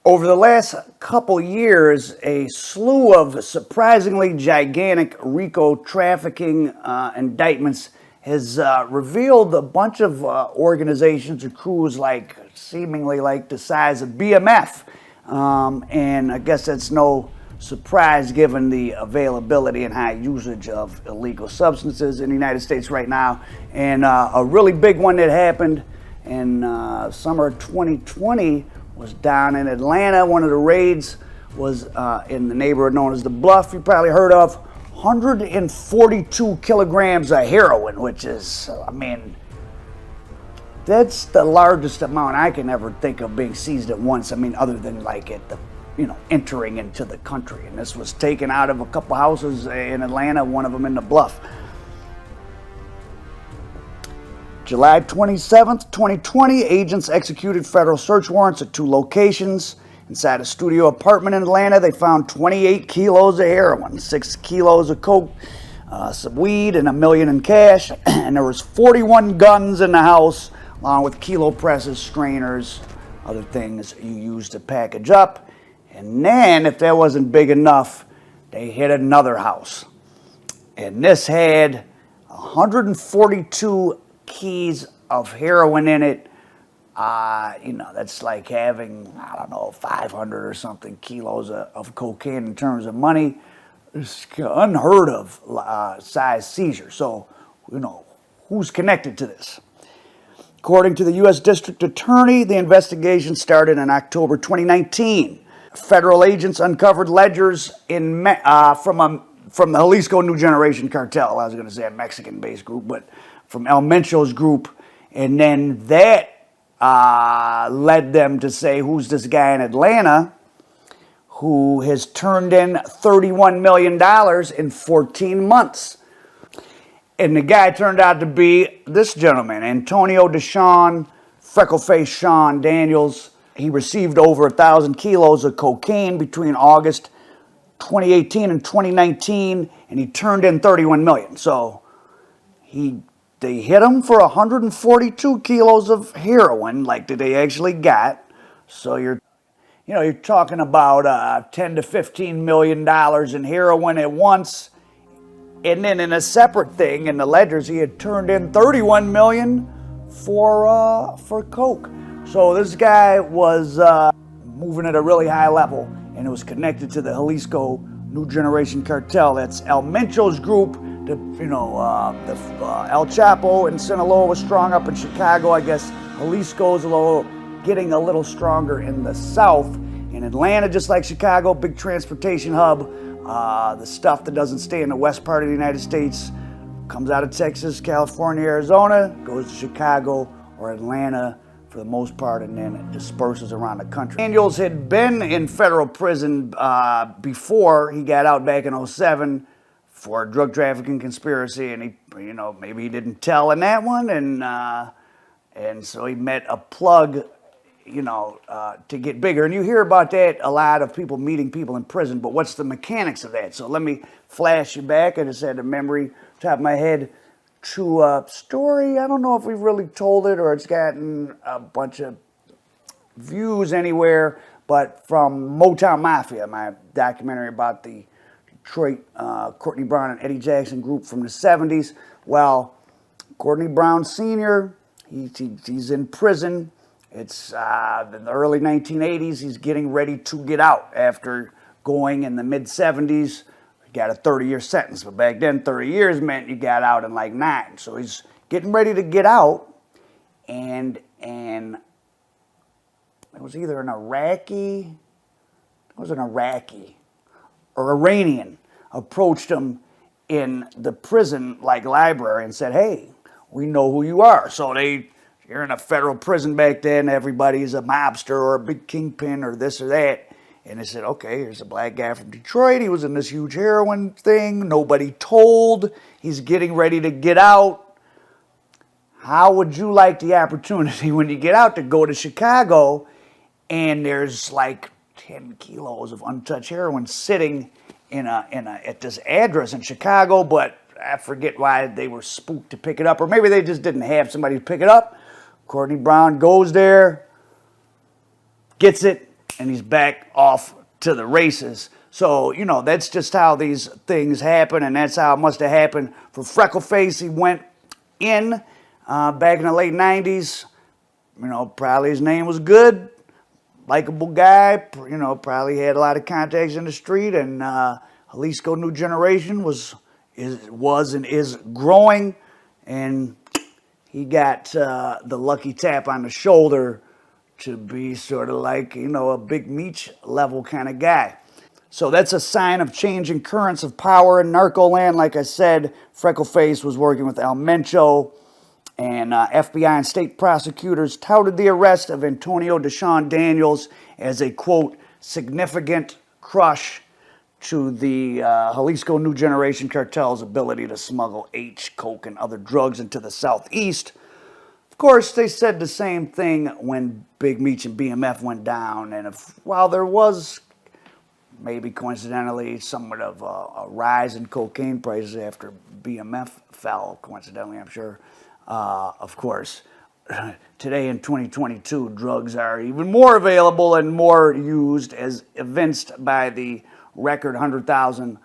Over the last couple years, a slew of surprisingly gigantic RICO trafficking indictments has revealed a bunch of organizations or crews seemingly like the size of BMF. And I guess that's no surprise given the availability and high usage of illegal substances in the United States right now. And a really big one that happened in summer 2020 was down in Atlanta. One of the raids was in the neighborhood known as the Bluff, you probably heard of. 142 kilograms of heroin, which is, I mean, that's the largest amount I can ever think of being seized at once. I mean, other than like at the, entering into the country. And this was taken out of a couple houses in Atlanta, one of them in the Bluff. July 27th, 2020, agents executed federal search warrants at 2 locations. Inside a studio apartment in Atlanta, they found 28 kilos of heroin, 6 kilos of coke, some weed, and $1 million in cash. And there was 41 guns in the house, along with kilo presses, strainers, other things you use to package up. And then, if that wasn't big enough, they hit another house. And this had 142 keys of heroin in it. That's like having, 500 or something kilos of cocaine in terms of money. It's unheard of size seizure. So, who's connected to this? According to the U.S. District Attorney, the investigation started in October 2019. Federal agents uncovered ledgers from the Jalisco New Generation Cartel. I was going to say a Mexican-based group, but from Mencho's group. And then that led them to say, who's this guy in Atlanta who has turned in $31 million in 14 months? And the guy turned out to be this gentleman, Antonio DeShawn, Freckleface Sean Daniels. He received over 1,000 kilos of cocaine between August 2018 and 2019, and he turned in $31 million. So they hit him for 142 kilos of heroin, like that they actually got. So you're talking about $10 to $15 million in heroin at once. And then in a separate thing, in the ledgers, he had turned in $31 million for coke. So this guy was moving at a really high level, and it was connected to the Jalisco New Generation Cartel. That's Mencho's group. El Chapo and Sinaloa was strong up in Chicago. I guess Jalisco's getting a little stronger in the south. In Atlanta, just like Chicago, big transportation hub. The stuff that doesn't stay in the west part of the United States comes out of Texas, California, Arizona, goes to Chicago or Atlanta for the most part, and then it disperses around the country. Daniels had been in federal prison before he got out back in 2007 for a drug trafficking conspiracy, and he, maybe he didn't tell in that one, and so he met a plug, to get bigger. And you hear about that a lot of people meeting people in prison, but what's the mechanics of that? So let me flash you back. I just had a memory top of my head to a story. I don't know if we've really told it or it's gotten a bunch of views anywhere, but from Motown Mafia, my documentary about the Detroit Courtney Brown and Eddie Jackson group from the 70s. Well, Courtney Brown Sr., he's in prison. It's in the early 1980s. He's getting ready to get out after going in the mid-70s. He got a 30-year sentence, but back then 30 years meant you got out in like 9. So he's getting ready to get out, and it was either an Iraqi or Iranian approached him in the prison library and said, hey, we know who you are. So you're in a federal prison back then, everybody's a mobster or a big kingpin or this or that. And they said, okay, here's a black guy from Detroit. He was in this huge heroin thing. Nobody told. He's getting ready to get out. How would you like the opportunity when you get out to go to Chicago and there's like 10 kilos of untouched heroin sitting at this address in Chicago, but I forget why they were spooked to pick it up, or maybe they just didn't have somebody to pick it up. Courtney Brown goes there, gets it, and he's back off to the races. So, that's just how these things happen, and that's how it must have happened for Freckleface. He went in back in the late 90s. Probably his name was good, likable guy. Probably had a lot of contacts in the street, and Jalisco New Generation was and is growing, and he got the lucky tap on the shoulder to be sort of like, a Big Meech level kind of guy. So that's a sign of changing currents of power in narco land. Like I said, Freckleface was working with Mencho, and FBI and state prosecutors touted the arrest of Antonio Deshaun Daniels as a, quote, significant crush to the Jalisco New Generation Cartel's ability to smuggle H, coke, and other drugs into the Southeast. Of course, they said the same thing when Big Meech and BMF went down, and while there was maybe coincidentally somewhat of a rise in cocaine prices after BMF fell, coincidentally, I'm sure, of course, today in 2022, drugs are even more available and more used, as evinced by the record 100,000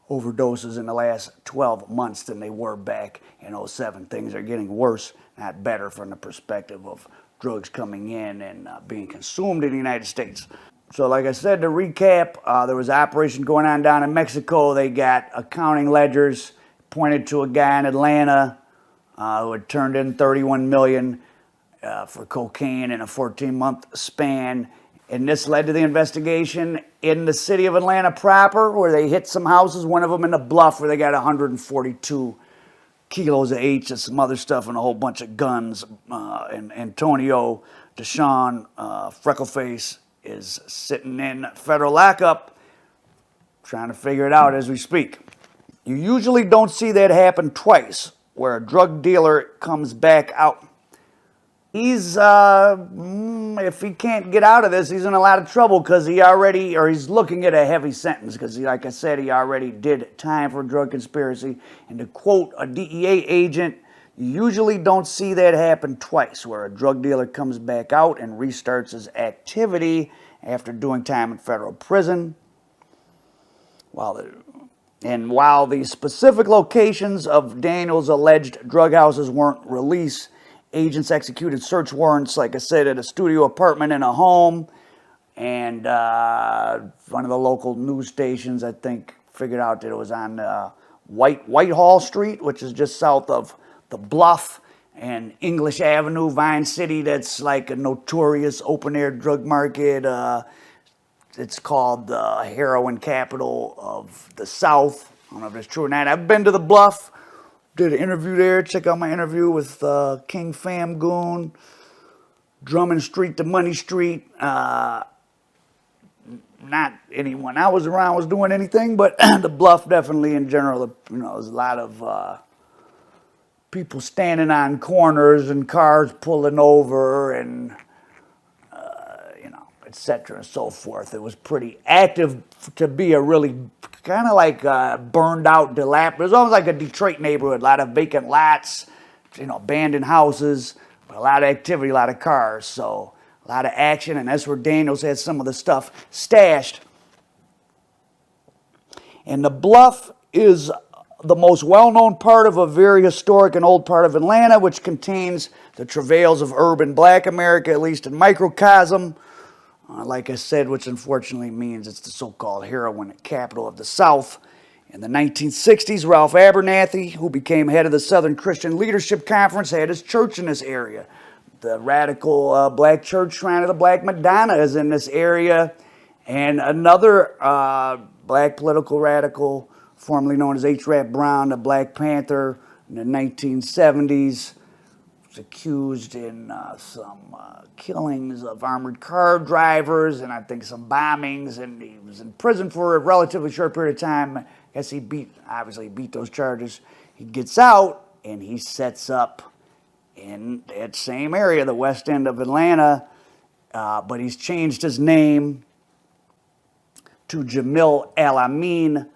overdoses in the last 12 months than they were back in 2007. Things are getting worse, not better, from the perspective of drugs coming in and being consumed in the United States. So like I said, to recap, there was an operation going on down in Mexico. They got accounting ledgers, pointed to a guy in Atlanta who had turned in $31 million for cocaine in a 14-month span. And this led to the investigation in the city of Atlanta proper, where they hit some houses, one of them in the Bluff, where they got 142 kilos of H and some other stuff and a whole bunch of guns. And Antonio Deshaun, Freckleface, is sitting in federal lockup, trying to figure it out as we speak. You usually don't see that happen twice, where a drug dealer comes back out. He's, if he can't get out of this, he's in a lot of trouble, because he's looking at a heavy sentence, because like I said, he already did time for drug conspiracy. And to quote a DEA agent, you usually don't see that happen twice, where a drug dealer comes back out and restarts his activity after doing time in federal prison. While the specific locations of Daniel's alleged drug houses weren't released, agents executed search warrants, like I said, at a studio apartment and a home. And one of the local news stations, I think, figured out that it was on Whitehall Street, which is just south of the Bluff and English Avenue, Vine City. That's like a notorious open-air drug market. It's called the heroin capital of the South. I don't know if that's true or not. I've been to the Bluff, did an interview there. Check out my interview with King Fam Goon, Drummond Street to Money Street. Not anyone I was around was doing anything, but the Bluff definitely in general, there's a lot of people standing on corners and cars pulling over and, etc. and so forth. It was pretty active to be a really kind of like burned out, dilapidated. It was almost like a Detroit neighborhood, a lot of vacant lots, abandoned houses, but a lot of activity, a lot of cars. So a lot of action, and that's where Daniels had some of the stuff stashed. And the Bluff is the most well-known part of a very historic and old part of Atlanta, which contains the travails of urban black America, at least in microcosm. Like I said, which unfortunately means it's the so-called heroin capital of the South. In the 1960s, Ralph Abernathy, who became head of the Southern Christian Leadership Conference, had his church in this area. The radical black church Shrine of the Black Madonna is in this area. And another black political radical, formerly known as H. Rap Brown, the Black Panther, in the 1970s, was accused in some killings of armored car drivers and I think some bombings, and he was in prison for a relatively short period of time. I guess he obviously beat those charges. He gets out and he sets up in that same area, the west end of Atlanta, but he's changed his name to Jamil Al-Amin.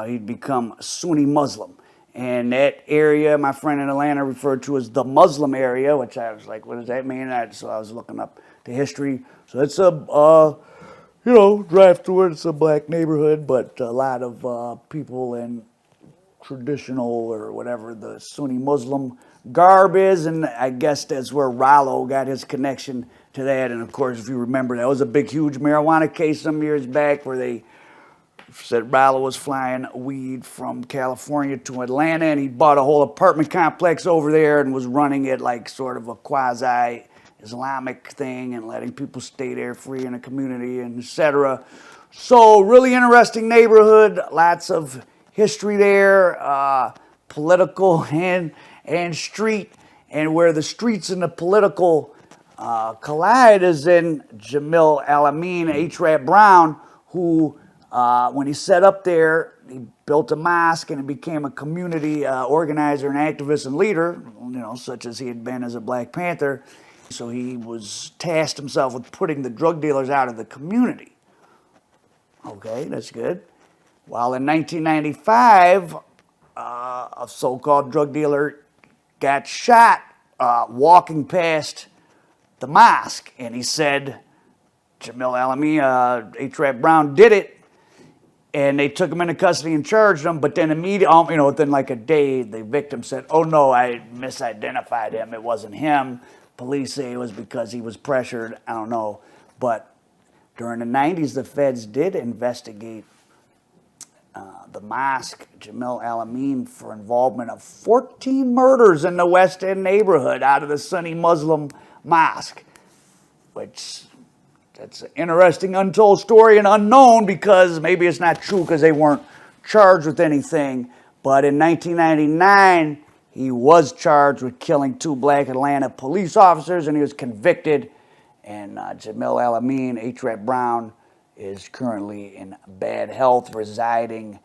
He'd become Sunni Muslim. And that area, my friend in Atlanta referred to as the Muslim area, which I was like, what does that mean? So I was looking up the history. So it's a drive through it. It's a black neighborhood, but a lot of people in traditional or whatever the Sunni Muslim garb is, and I guess that's where Rollo got his connection to that. And of course, if you remember, that was a big, huge marijuana case some years back where they said Rollo was flying weed from California to Atlanta, and he bought a whole apartment complex over there and was running it like sort of a quasi-Islamic thing and letting people stay there free in a community, and etc. So really interesting neighborhood, lots of history there, political and street, and where the streets and the political collide is in Jamil Al-Amin, H-Rap Brown, who when he set up there, he built a mosque and he became a community organizer and activist and leader, such as he had been as a Black Panther. So he was tasked himself with putting the drug dealers out of the community. Okay, that's good. While in 1995, a so-called drug dealer got shot walking past the mosque, and he said Jamil Al-Amin, H-Rap Brown did it, and they took him into custody and charged him. But then immediately, within like a day, the victim said, "Oh no, I misidentified him. It wasn't him." Police say it was because he was pressured. I don't know, but during the 90s, the feds did investigate the mosque, Jamil Al-Amin, for involvement of 14 murders in the West End neighborhood out of the Sunni Muslim mosque, which that's an interesting untold story and unknown, because maybe it's not true because they weren't charged with anything. But in 1999, he was charged with killing 2 Black Atlanta police officers, and he was convicted. And Jamil Al-Amin, H-Rap Brown, is currently in bad health, residing,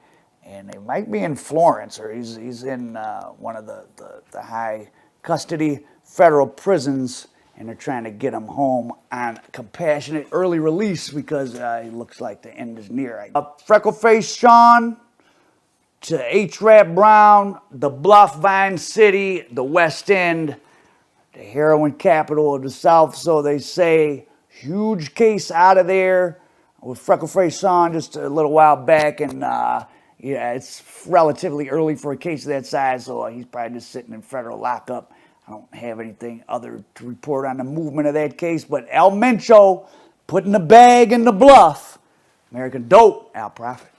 and it might be in Florence, or he's in one of the high custody federal prisons, and they're trying to get him home on compassionate early release because it looks like the end is near. Freckleface Sean to H-Rap Brown, the Bluff, Vine City, the West End, the heroin capital of the South, so they say. Huge case out of there with Freckleface Sean just a little while back, and it's relatively early for a case of that size, so he's probably just sitting in federal lockup. I don't have anything other to report on the movement of that case, but Mencho putting the bag in the Bluff. American dope, Al Prophet.